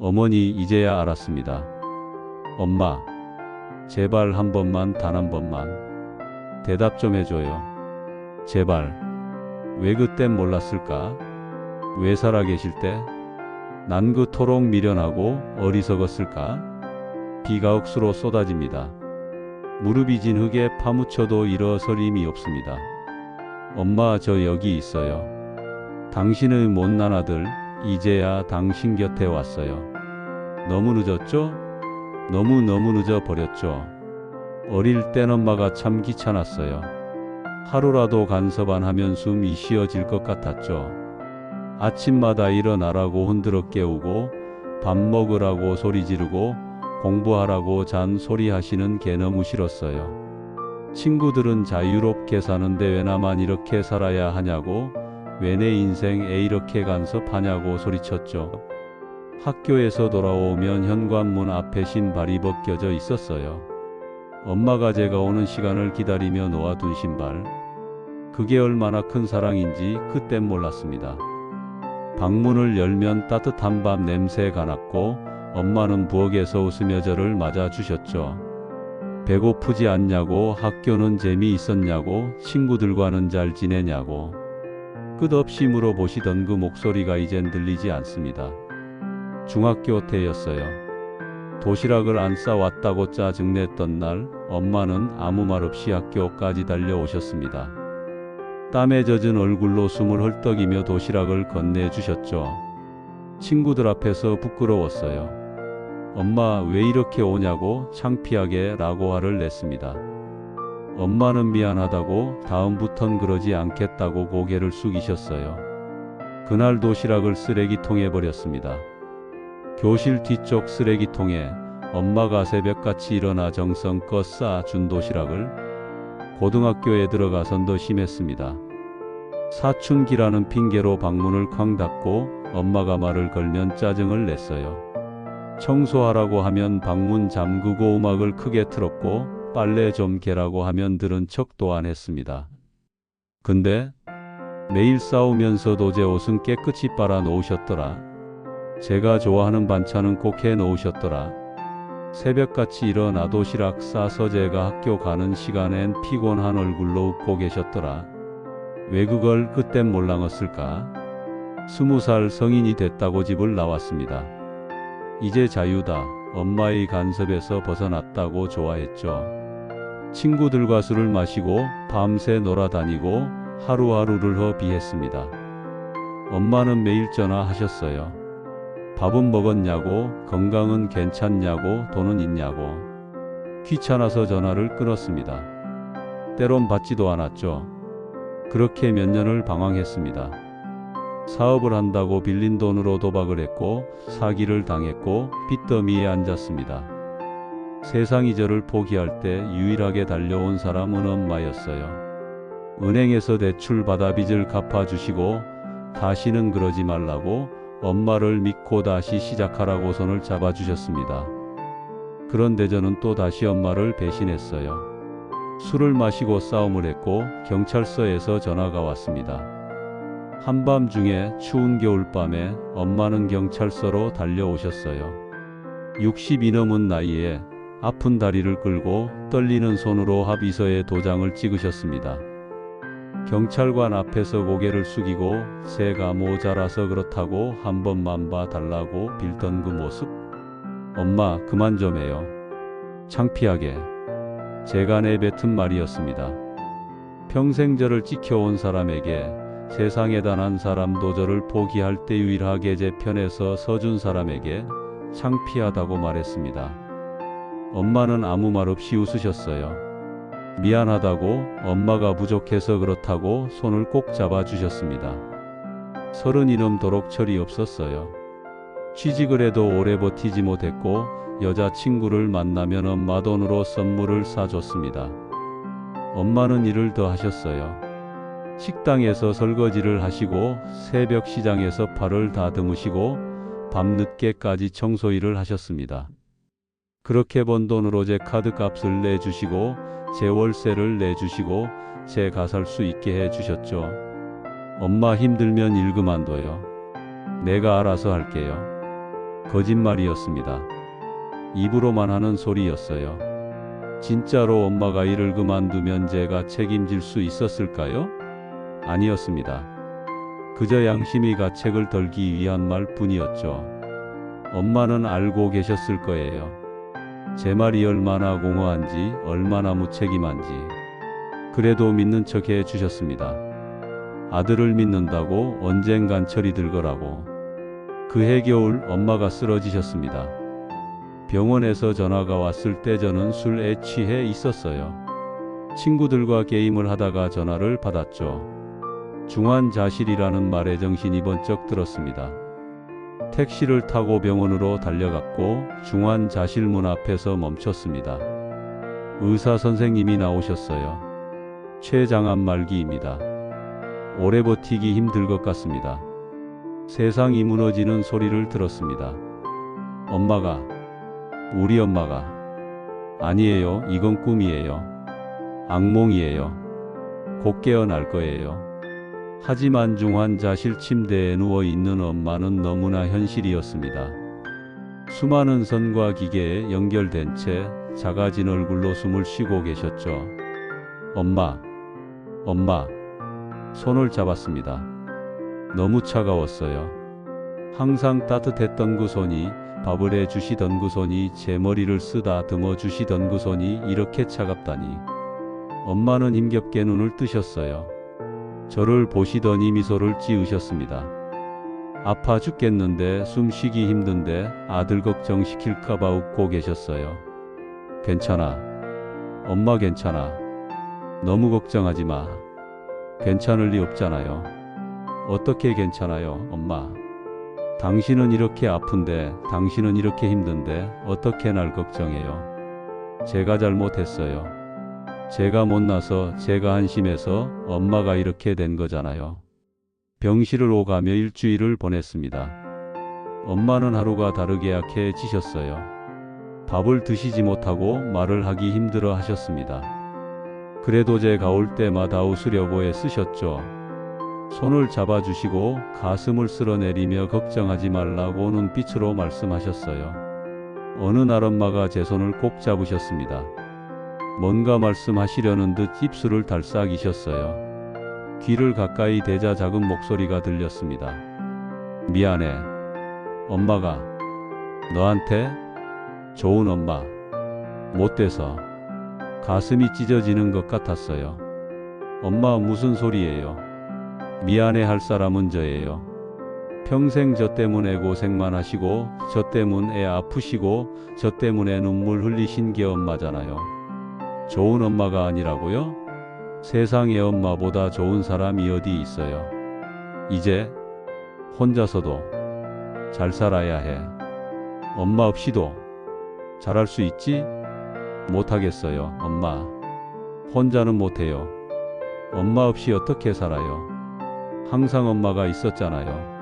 어머니 이제야 알았습니다. 엄마, 제발 한 번만, 단 한 번만 대답 좀 해줘요. 제발. 왜 그땐 몰랐을까? 왜 살아계실 때? 난 그토록 미련하고 어리석었을까? 비가 억수로 쏟아집니다. 무릎이 진 흙에 파묻혀도 일어설 힘이 없습니다. 엄마, 저 여기 있어요. 당신의 못난 아들, 이제야 당신 곁에 왔어요. 너무 늦었죠? 너무너무 늦어버렸죠. 어릴 땐 엄마가 참 귀찮았어요. 하루라도 간섭 안 하면 숨이 쉬어질 것 같았죠. 아침마다 일어나라고 흔들어 깨우고 밥 먹으라고 소리 지르고 공부하라고 잔소리 하시는 게 너무 싫었어요. 친구들은 자유롭게 사는데 왜 나만 이렇게 살아야 하냐고, 왜 내 인생에 이렇게 간섭하냐고 소리쳤죠. 학교에서 돌아오면 현관문 앞에 신발이 벗겨져 있었어요. 엄마가 제가 오는 시간을 기다리며 놓아둔 신발. 그게 얼마나 큰 사랑인지 그땐 몰랐습니다. 방문을 열면 따뜻한 밥 냄새가 났고 엄마는 부엌에서 웃으며 저를 맞아주셨죠. 배고프지 않냐고, 학교는 재미있었냐고, 친구들과는 잘 지내냐고 끝없이 물어보시던 그 목소리가 이젠 들리지 않습니다. 중학교 때였어요. 도시락을 안 싸왔다고 짜증냈던 날 엄마는 아무 말 없이 학교까지 달려오셨습니다. 땀에 젖은 얼굴로 숨을 헐떡이며 도시락을 건네주셨죠. 친구들 앞에서 부끄러웠어요. 엄마, 왜 이렇게 오냐고 창피하게 라고 화를 냈습니다. 엄마는 미안하다고, 다음부턴 그러지 않겠다고 고개를 숙이셨어요. 그날 도시락을 쓰레기통에 버렸습니다. 교실 뒤쪽 쓰레기통에 엄마가 새벽같이 일어나 정성껏 싸준 도시락을. 고등학교에 들어가선 더 심했습니다. 사춘기라는 핑계로 방문을 쾅 닫고 엄마가 말을 걸면 짜증을 냈어요. 청소하라고 하면 방문 잠그고 음악을 크게 틀었고 빨래 좀 개라고 하면 들은 척도 안 했습니다. 근데 매일 싸우면서도 제 옷은 깨끗이 빨아 놓으셨더라. 제가 좋아하는 반찬은 꼭 해 놓으셨더라. 새벽같이 일어나 도시락 싸서 제가 학교 가는 시간엔 피곤한 얼굴로 웃고 계셨더라. 왜 그걸 그땐 몰랐을까? 20살 성인이 됐다고 집을 나왔습니다. 이제 자유다. 엄마의 간섭에서 벗어났다고 좋아했죠. 친구들과 술을 마시고 밤새 놀아다니고 하루하루를 허비했습니다. 엄마는 매일 전화하셨어요. 밥은 먹었냐고, 건강은 괜찮냐고, 돈은 있냐고. 귀찮아서 전화를 끊었습니다. 때론 받지도 않았죠. 그렇게 몇 년을 방황했습니다. 사업을 한다고 빌린 돈으로 도박을 했고 사기를 당했고 빚더미에 앉았습니다. 세상이 저를 포기할 때 유일하게 달려온 사람은 엄마였어요. 은행에서 대출 받아 빚을 갚아주시고 다시는 그러지 말라고, 엄마를 믿고 다시 시작하라고 손을 잡아주셨습니다. 그런데 저는 또 다시 엄마를 배신했어요. 술을 마시고 싸움을 했고 경찰서에서 전화가 왔습니다. 한밤중에 추운 겨울밤에 엄마는 경찰서로 달려오셨어요. 60이 넘은 나이에 아픈 다리를 끌고 떨리는 손으로 합의서에 도장을 찍으셨습니다. 경찰관 앞에서 고개를 숙이고 새가 모자라서 그렇다고 한 번만 봐달라고 빌던 그 모습. 엄마, 그만 좀 해요. 창피하게. 제가 내뱉은 말이었습니다. 평생 저를 지켜온 사람에게, 세상에 단 한 사람도 저를 포기할 때 유일하게 제 편에서 서준 사람에게 창피하다고 말했습니다. 엄마는 아무 말 없이 웃으셨어요. 미안하다고, 엄마가 부족해서 그렇다고 손을 꼭 잡아주셨습니다. 30이 넘도록 철이 없었어요. 취직을 해도 오래 버티지 못했고 여자친구를 만나면 엄마 돈으로 선물을 사줬습니다. 엄마는 일을 더 하셨어요. 식당에서 설거지를 하시고 새벽 시장에서 팔을 다듬으시고 밤늦게까지 청소일을 하셨습니다. 그렇게 번 돈으로 제 카드값을 내주시고 제 월세를 내주시고 제가 살 수 있게 해주셨죠. 엄마, 힘들면 일 그만둬요. 내가 알아서 할게요. 거짓말이었습니다. 입으로만 하는 소리였어요. 진짜로 엄마가 일을 그만두면 제가 책임질 수 있었을까요? 아니었습니다. 그저 양심이 가책을 덜기 위한 말뿐이었죠. 엄마는 알고 계셨을 거예요. 제 말이 얼마나 공허한지, 얼마나 무책임한지. 그래도 믿는 척 해 주셨습니다. 아들을 믿는다고 언젠간 철이 들 거라고. 그해 겨울 엄마가 쓰러지셨습니다. 병원에서 전화가 왔을 때 저는 술에 취해 있었어요. 친구들과 게임을 하다가 전화를 받았죠. 중환자실이라는 말에 정신이 번쩍 들었습니다. 택시를 타고 병원으로 달려갔고 중환자실 문 앞에서 멈췄습니다. 의사 선생님이 나오셨어요. 췌장암 말기입니다. 오래 버티기 힘들 것 같습니다. 세상이 무너지는 소리를 들었습니다. 엄마가, 우리 엄마가, 아니에요. 이건 꿈이에요. 악몽이에요. 곧 깨어날 거예요. 하지만 중환자실 침대에 누워있는 엄마는 너무나 현실이었습니다. 수많은 선과 기계에 연결된 채 작아진 얼굴로 숨을 쉬고 계셨죠. 엄마, 엄마. 손을 잡았습니다. 너무 차가웠어요. 항상 따뜻했던 그 손이, 밥을 해주시던 그 손이, 제 머리를 쓰다듬어 주시던 그 손이 이렇게 차갑다니. 엄마는 힘겹게 눈을 뜨셨어요. 저를 보시더니 미소를 지으셨습니다. 아파 죽겠는데, 숨쉬기 힘든데 아들 걱정시킬까봐 웃고 계셨어요. 괜찮아. 엄마 괜찮아. 너무 걱정하지 마. 괜찮을 리 없잖아요. 어떻게 괜찮아요, 엄마? 당신은 이렇게 아픈데, 당신은 이렇게 힘든데 어떻게 날 걱정해요? 제가 잘못했어요. 제가 못나서, 제가 한심해서 엄마가 이렇게 된 거잖아요. 병실을 오가며 일주일을 보냈습니다. 엄마는 하루가 다르게 약해지셨어요. 밥을 드시지 못하고 말을 하기 힘들어 하셨습니다. 그래도 제가 올 때마다 웃으려고 애쓰셨죠. 손을 잡아주시고 가슴을 쓸어내리며 걱정하지 말라고 눈빛으로 말씀하셨어요. 어느 날 엄마가 제 손을 꼭 잡으셨습니다. 뭔가 말씀하시려는 듯 입술을 달싹이셨어요. 귀를 가까이 대자 작은 목소리가 들렸습니다. 미안해. 엄마가 너한테 좋은 엄마 못 돼서. 가슴이 찢어지는 것 같았어요. 엄마 무슨 소리예요? 미안해 할 사람은 저예요. 평생 저 때문에 고생만 하시고, 저 때문에 애 아프시고, 저 때문에 눈물 흘리신 게 엄마잖아요. 좋은 엄마가 아니라고요? 세상에 엄마보다 좋은 사람이 어디 있어요. 이제 혼자서도 잘 살아야 해. 엄마 없이도 잘할 수 있지? 못하겠어요, 엄마. 혼자는 못해요. 엄마 없이 어떻게 살아요? 항상 엄마가 있었잖아요.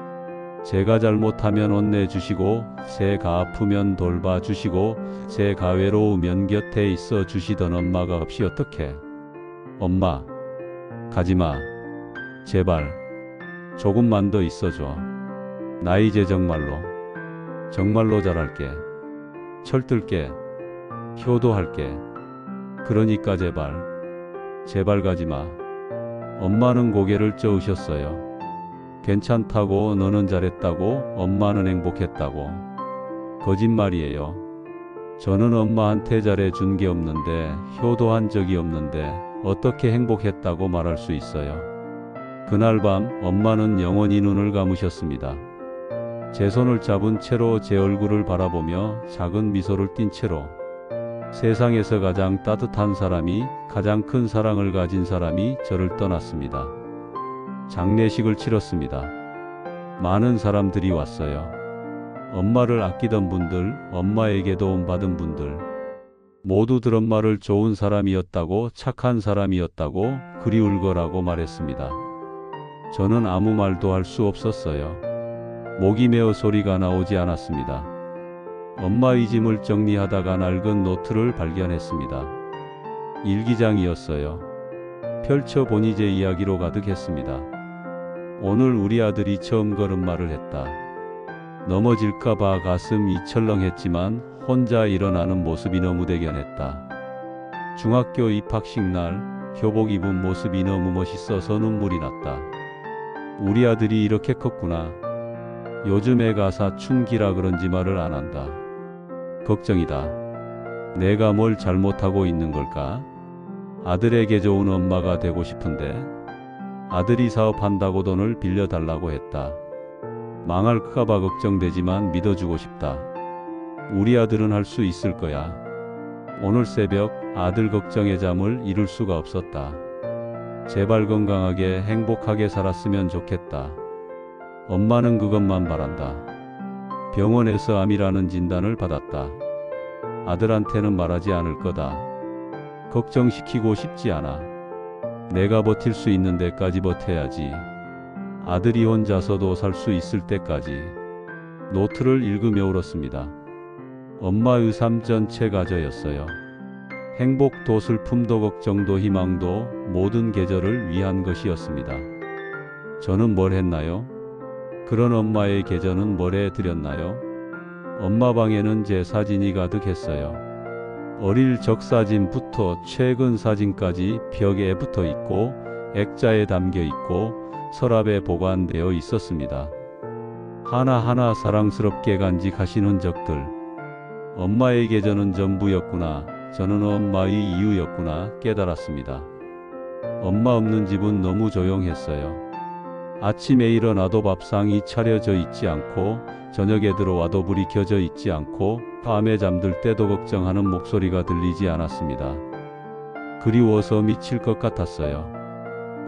제가 잘못하면 혼내주시고, 제가 아프면 돌봐주시고, 제가 외로우면 곁에 있어 주시던 엄마가 없이 어떡해. 엄마, 가지마. 제발. 조금만 더 있어줘. 나 이제 정말로 잘할게. 철들게. 효도할게. 그러니까 제발 가지마. 엄마는 고개를 저으셨어요. 괜찮다고, 너는 잘했다고, 엄마는 행복했다고. 거짓말이에요. 저는 엄마한테 잘해준 게 없는데, 효도한 적이 없는데 어떻게 행복했다고 말할 수 있어요. 그날 밤 엄마는 영원히 눈을 감으셨습니다. 제 손을 잡은 채로 제 얼굴을 바라보며 작은 미소를 띤 채로, 세상에서 가장 따뜻한 사람이, 가장 큰 사랑을 가진 사람이 저를 떠났습니다. 장례식을 치렀습니다. 많은 사람들이 왔어요. 엄마를 아끼던 분들, 엄마에게 도움받은 분들, 모두들 엄마를 좋은 사람이었다고, 착한 사람이었다고, 그리울 거라고 말했습니다. 저는 아무 말도 할 수 없었어요. 목이 메어 소리가 나오지 않았습니다. 엄마의 짐을 정리하다가 낡은 노트를 발견했습니다. 일기장이었어요. 펼쳐보니 제 이야기로 가득했습니다. 오늘 우리 아들이 처음 걸음마를 했다. 넘어질까봐 가슴이 철렁했지만 혼자 일어나는 모습이 너무 대견했다. 중학교 입학식 날 교복 입은 모습이 너무 멋있어서 눈물이 났다. 우리 아들이 이렇게 컸구나. 요즘 애가 사춘기라 그런지 말을 안 한다. 걱정이다. 내가 뭘 잘못하고 있는 걸까? 아들에게 좋은 엄마가 되고 싶은데 아들이 사업한다고 돈을 빌려달라고 했다. 망할까봐 걱정되지만 믿어주고 싶다. 우리 아들은 할 수 있을 거야. 오늘 새벽 아들 걱정에 잠을 이룰 수가 없었다. 제발 건강하게 행복하게 살았으면 좋겠다. 엄마는 그것만 바란다. 병원에서 암이라는 진단을 받았다. 아들한테는 말하지 않을 거다. 걱정시키고 싶지 않아. 내가 버틸 수 있는 데까지 버텨야지. 아들이 혼자서도 살 수 있을 때까지. 노트를 읽으며 울었습니다. 엄마의 삶 전체가 저였어요. 행복도 슬픔도 걱정도 희망도 모든 계절을 위한 것이었습니다. 저는 뭘 했나요? 그런 엄마의 계절은 뭘 해드렸나요? 엄마 방에는 제 사진이 가득했어요. 어릴 적 사진부터 최근 사진까지 벽에 붙어 있고 액자에 담겨 있고 서랍에 보관되어 있었습니다. 하나하나 사랑스럽게 간직하신 흔적들. 엄마에게 저는 전부였구나. 저는 엄마의 이유였구나 깨달았습니다. 엄마 없는 집은 너무 조용했어요. 아침에 일어나도 밥상이 차려져 있지 않고 저녁에 들어와도 불이 켜져 있지 않고 밤에 잠들 때도 걱정하는 목소리가 들리지 않았습니다. 그리워서 미칠 것 같았어요.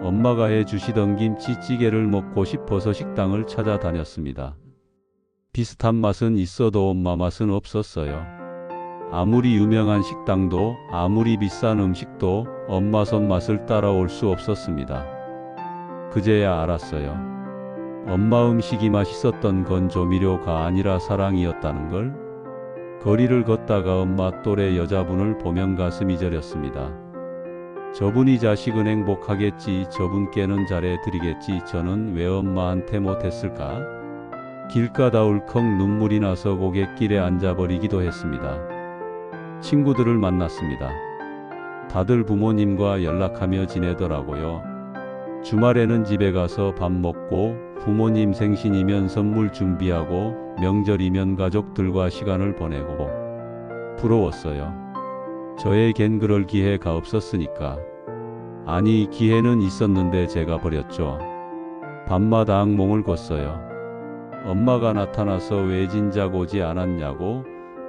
엄마가 해주시던 김치찌개를 먹고 싶어서 식당을 찾아다녔습니다. 비슷한 맛은 있어도 엄마 맛은 없었어요. 아무리 유명한 식당도 아무리 비싼 음식도 엄마 손맛을 따라올 수 없었습니다. 그제야 알았어요. 엄마 음식이 맛있었던 건 조미료가 아니라 사랑이었다는 걸. 거리를 걷다가 엄마 또래 여자분을 보면 가슴이 저렸습니다. 저분이 자식은 행복하겠지, 저분께는 잘해드리겠지, 저는 왜 엄마한테 못했을까? 길가다 울컥 눈물이 나서 고갯길에 앉아버리기도 했습니다. 친구들을 만났습니다. 다들 부모님과 연락하며 지내더라고요. 주말에는 집에 가서 밥 먹고 부모님 생신이면 선물 준비하고 명절이면 가족들과 시간을 보내고 부러웠어요. 저에겐 그럴 기회가 없었으니까. 아니 기회는 있었는데 제가 버렸죠. 밤마다 악몽을 꿨어요. 엄마가 나타나서 왜 진작 오지 않았냐고,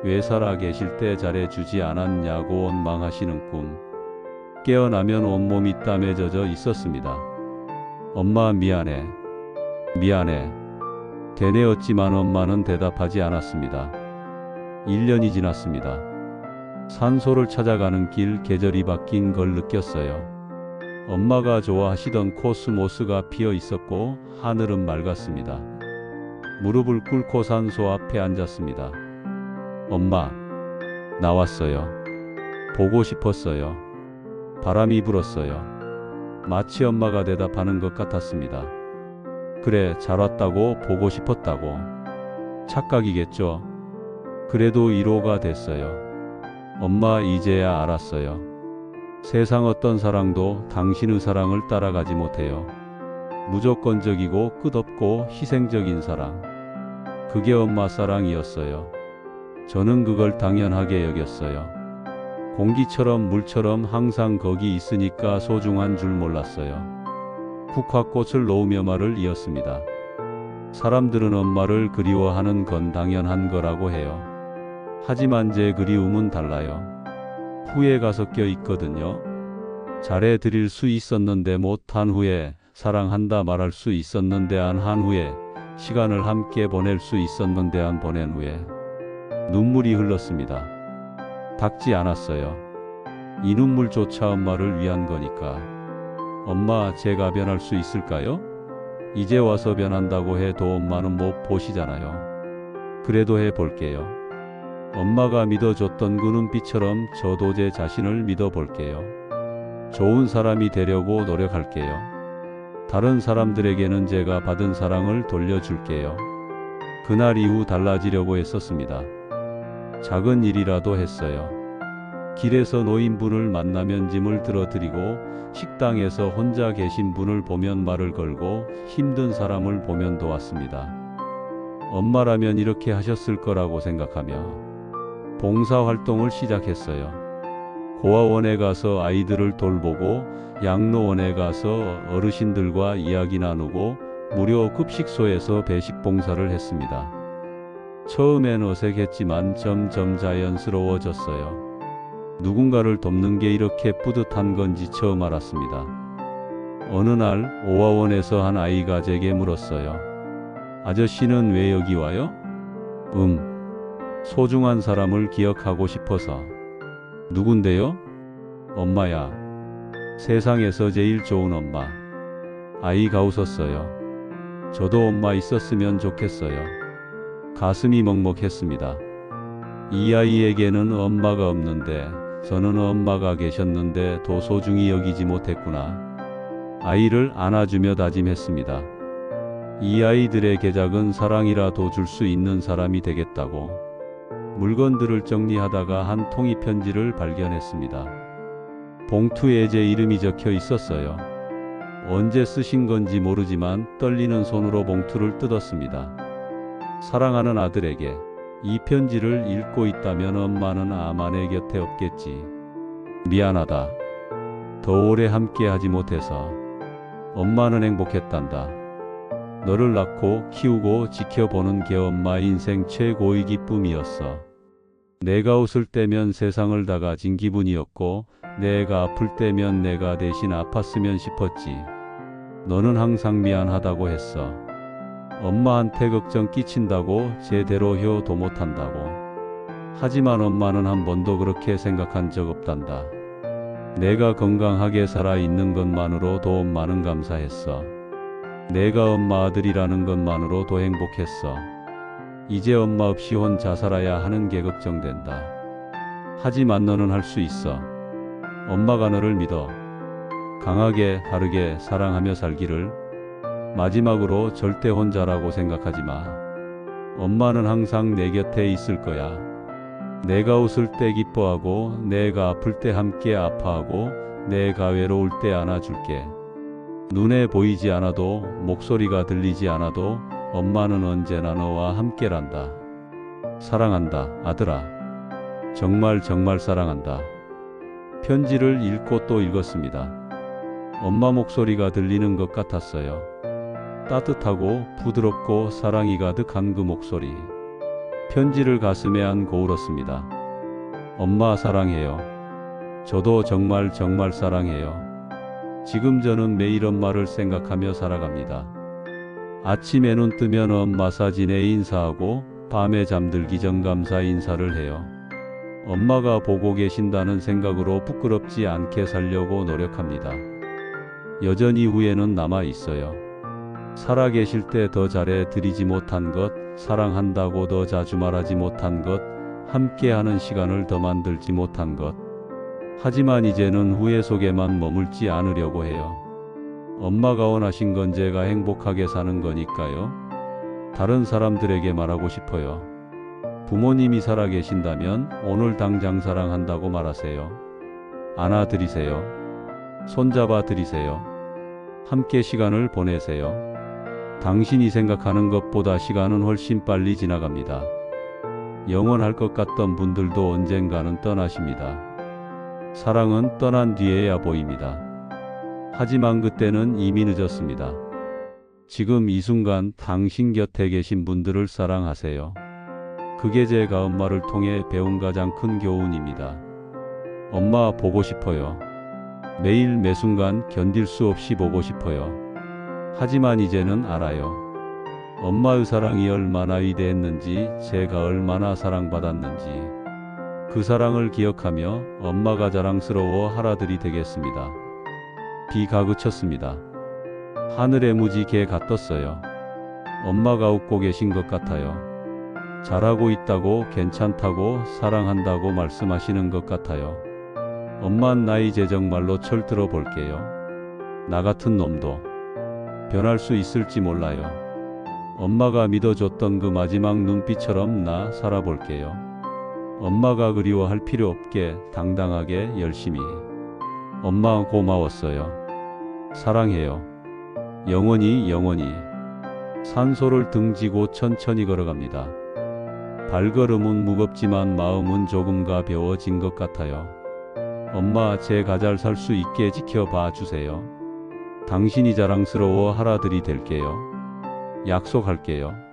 왜 살아 계실 때 잘해주지 않았냐고 원망하시는 꿈. 깨어나면 온몸이 땀에 젖어 있었습니다. 엄마 미안해. 미안해. 되뇌었지만 엄마는 대답하지 않았습니다. 1년이 지났습니다. 산소를 찾아가는 길 계절이 바뀐 걸 느꼈어요. 엄마가 좋아하시던 코스모스가 피어 있었고 하늘은 맑았습니다. 무릎을 꿇고 산소 앞에 앉았습니다. 엄마, 나왔어요. 보고 싶었어요. 바람이 불었어요. 마치 엄마가 대답하는 것 같았습니다. 그래, 잘 왔다고, 보고 싶었다고. 착각이겠죠. 그래도 위로가 됐어요. 엄마, 이제야 알았어요. 세상 어떤 사랑도 당신의 사랑을 따라가지 못해요. 무조건적이고 끝없고 희생적인 사랑. 그게 엄마 사랑이었어요. 저는 그걸 당연하게 여겼어요. 공기처럼 물처럼 항상 거기 있으니까 소중한 줄 몰랐어요. 국화꽃을 놓으며 말을 이었습니다. 사람들은 엄마를 그리워하는 건 당연한 거라고 해요. 하지만 제 그리움은 달라요. 후회가 섞여 있거든요. 잘해드릴 수 있었는데 못한 후에, 사랑한다 말할 수 있었는데 안 한 후에, 시간을 함께 보낼 수 있었는데 안 보낸 후에. 눈물이 흘렀습니다. 닦지 않았어요. 이 눈물조차 엄마를 위한 거니까. 엄마, 제가 변할 수 있을까요? 이제 와서 변한다고 해도 엄마는 못 보시잖아요. 그래도 해볼게요. 엄마가 믿어줬던 그 눈빛처럼 저도 제 자신을 믿어볼게요. 좋은 사람이 되려고 노력할게요. 다른 사람들에게는 제가 받은 사랑을 돌려줄게요. 그날 이후 달라지려고 했었습니다. 작은 일이라도 했어요. 길에서 노인분을 만나면 짐을 들어드리고, 식당에서 혼자 계신 분을 보면 말을 걸고, 힘든 사람을 보면 도왔습니다. 엄마라면 이렇게 하셨을 거라고 생각하며 봉사활동을 시작했어요. 고아원에 가서 아이들을 돌보고, 양로원에 가서 어르신들과 이야기 나누고, 무료 급식소에서 배식 봉사를 했습니다. 처음엔 어색했지만 점점 자연스러워졌어요. 누군가를 돕는 게 이렇게 뿌듯한 건지 처음 알았습니다. 어느 날 오아원에서 한 아이가 제게 물었어요. 아저씨는 왜 여기 와요? 소중한 사람을 기억하고 싶어서. 누군데요? 엄마야. 세상에서 제일 좋은 엄마. 아이가 웃었어요. 저도 엄마 있었으면 좋겠어요. 가슴이 먹먹했습니다. 이 아이에게는 엄마가 없는데, 저는 엄마가 계셨는데 더 소중히 여기지 못했구나. 아이를 안아주며 다짐했습니다. 이 아이들에게 작은 사랑이라도 줄 수 있는 사람이 되겠다고. 물건들을 정리하다가 한 통이 편지를 발견했습니다. 봉투에 제 이름이 적혀 있었어요. 언제 쓰신 건지 모르지만 떨리는 손으로 봉투를 뜯었습니다. 사랑하는 아들에게. 이 편지를 읽고 있다면 엄마는 아마 내 곁에 없겠지. 미안하다. 더 오래 함께 하지 못해서. 엄마는 행복했단다. 너를 낳고 키우고 지켜보는 게 엄마 인생 최고의 기쁨이었어. 내가 웃을 때면 세상을 다 가진 기분이었고, 내가 아플 때면 내가 대신 아팠으면 싶었지. 너는 항상 미안하다고 했어. 엄마한테 걱정 끼친다고, 제대로 효도 못한다고. 하지만 엄마는 한 번도 그렇게 생각한 적 없단다. 내가 건강하게 살아있는 것만으로도 엄마는 감사했어. 내가 엄마 아들이라는 것만으로도 행복했어. 이제 엄마 없이 혼자 살아야 하는 게 걱정된다. 하지만 너는 할 수 있어. 엄마가 너를 믿어. 강하게, 바르게 사랑하며 살기를. 마지막으로 절대 혼자라고 생각하지 마. 엄마는 항상 내 곁에 있을 거야. 내가 웃을 때 기뻐하고, 내가 아플 때 함께 아파하고, 내가 외로울 때 안아줄게. 눈에 보이지 않아도, 목소리가 들리지 않아도 엄마는 언제나 너와 함께란다. 사랑한다, 아들아. 정말 정말 사랑한다. 편지를 읽고 또 읽었습니다. 엄마 목소리가 들리는 것 같았어요. 따뜻하고 부드럽고 사랑이 가득한 그 목소리. 편지를 가슴에 안고 울었습니다. 엄마 사랑해요. 저도 정말 정말 사랑해요. 지금 저는 매일 엄마를 생각하며 살아갑니다. 아침에 눈 뜨면 엄마 사진에 인사하고, 밤에 잠들기 전 감사 인사를 해요. 엄마가 보고 계신다는 생각으로 부끄럽지 않게 살려고 노력합니다. 여전히 후회는 남아 있어요. 살아계실 때 더 잘해 드리지 못한 것, 사랑한다고 더 자주 말하지 못한 것, 함께하는 시간을 더 만들지 못한 것. 하지만 이제는 후회 속에만 머물지 않으려고 해요. 엄마가 원하신 건 제가 행복하게 사는 거니까요. 다른 사람들에게 말하고 싶어요. 부모님이 살아계신다면 오늘 당장 사랑한다고 말하세요. 안아드리세요. 손잡아 드리세요. 함께 시간을 보내세요. 당신이 생각하는 것보다 시간은 훨씬 빨리 지나갑니다. 영원할 것 같던 분들도 언젠가는 떠나십니다. 사랑은 떠난 뒤에야 보입니다. 하지만 그때는 이미 늦었습니다. 지금 이 순간 당신 곁에 계신 분들을 사랑하세요. 그게 제가 엄마를 통해 배운 가장 큰 교훈입니다. 엄마 보고 싶어요. 매일 매순간 견딜 수 없이 보고 싶어요. 하지만 이제는 알아요. 엄마의 사랑이 얼마나 위대했는지, 제가 얼마나 사랑받았는지. 그 사랑을 기억하며 엄마가 자랑스러워 할 아들이 되겠습니다. 비가 그쳤습니다. 하늘에 무지개 갓떴어요. 엄마가 웃고 계신 것 같아요. 잘하고 있다고, 괜찮다고, 사랑한다고 말씀하시는 것 같아요. 엄만 나 이제 정말로 철들어 볼게요. 나 같은 놈도 변할 수 있을지 몰라요. 엄마가 믿어줬던 그 마지막 눈빛처럼 나 살아볼게요. 엄마가 그리워할 필요 없게 당당하게 열심히. 엄마 고마웠어요. 사랑해요. 영원히 영원히. 산소를 등지고 천천히 걸어갑니다. 발걸음은 무겁지만 마음은 조금 가벼워진 것 같아요. 엄마, 제가 잘 살 수 있게 지켜봐 주세요. 당신이 자랑스러워 하라들이 될게요. 약속할게요.